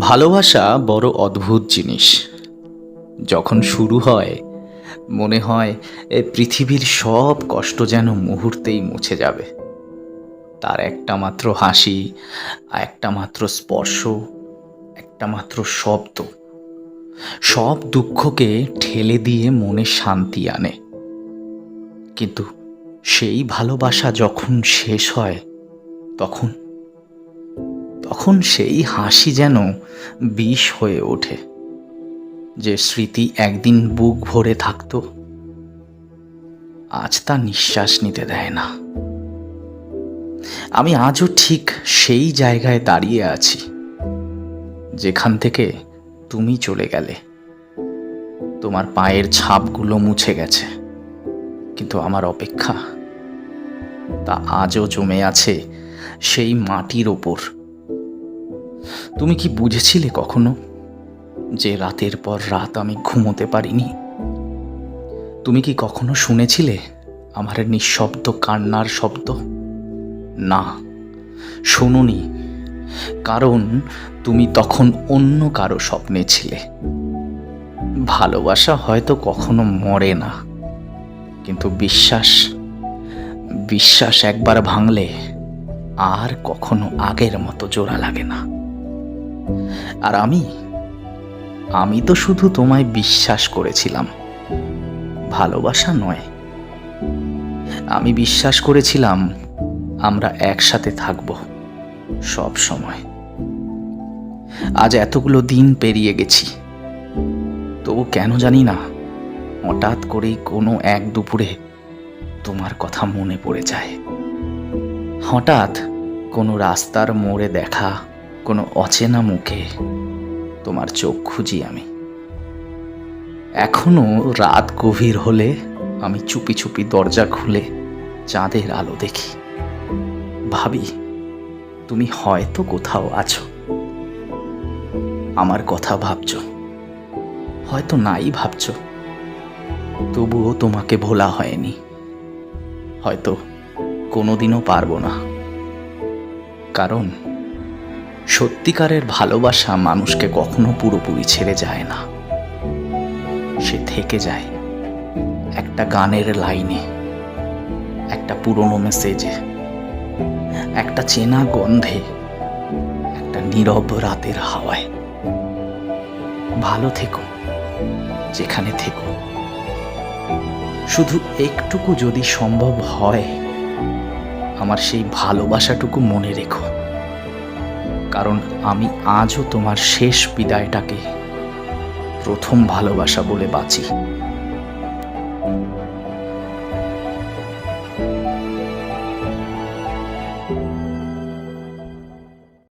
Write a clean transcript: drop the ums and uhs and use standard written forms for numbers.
ভালোবাসা বড় অদ্ভুত জিনিস। যখন শুরু হয় মনে হয় এ পৃথিবীর সব কষ্ট যেন মুহূর্তেই মুছে যাবে। তার একটা মাত্র হাসি, একটা মাত্র স্পর্শ, একটা মাত্র শব্দ সব দুঃখকে ঠেলে দিয়ে মনে শান্তি আনে। কিন্তু সেই ভালোবাসা যখন শেষ হয় তখন তখন সেই হাসি যেন বিষ হয়ে ওঠে। যে স্মৃতি একদিন বুক ভরে থাকতো আজ তা নিঃশ্বাস নিতে দেয় না। আমি আজও ঠিক সেই জায়গায় দাঁড়িয়ে আছি যেখান থেকে তুমি চলে গেলে। তোমার পায়ের ছাপগুলো মুছে গেছে, কিন্তু আমার অপেক্ষা তা আজও জমে আছে সেই মাটির ওপর। তুমি কি বুঝেছিলে কখনো যে রাতের পর রাত আমি ঘুমোতে পারিনি? তুমি কি কখনো শুনেছিলে আমার নিঃশব্দ কান্নার শব্দ? না, শোনোনি, কারণ তুমি তখন অন্য কারো স্বপ্নে ছিলে। ভালোবাসা হয়তো কখনো মরে না, কিন্তু বিশ্বাস বিশ্বাস একবার ভাঙলে আর কখনো আগের মতো জোড়া লাগে না। আর আমি তো শুধু তোমায় বিশ্বাস করেছিলাম, ভালোবাসা নয়। আমি বিশ্বাস করেছিলাম আমরা একসাথে থাকব সব সময়। আজ এতগুলো দিন পেরিয়ে গেছি, তবু কেন জানি না হঠাৎ করেই কোনো এক দুপুরে তোমার কথা মনে পড়ে যায়। হঠাৎ কোনো রাস্তার মোড়ে দেখা কোনো অচেনা মুখে তোমার চোখ খুঁজি আমি। এখনো রাত গভীর হলে আমি চুপি চুপি দরজা খুলে চাঁদের আলো দেখি। ভাবি, তুমি হয়তো কোথাও আছো, আমার কথা ভাবছো, হয়তো নাই ভাবছো, তবুও তোমাকে ভোলা হয়নি। হয়তো কোনোদিনও পারবো না, কারণ সত্যিকারের ভালোবাসা মানুষকে কখনো পুরোপুরি ছেড়ে যায় না। সে থেকে যায় একটা গানের লাইনে, একটা পুরনো মেসেজে, একটা চেনা গন্ধে, একটা নীরব রাতের হাওয়ায়। ভালো থেকো যেখানে থেকো, শুধু একটুকু যদি সম্ভব হয় আমার সেই ভালোবাসাটুকু মনে রেখো। কারণ আমি আজও তোমার শেষ বিদায়টাকে প্রথম ভালোবাসা বলে বাঁচি।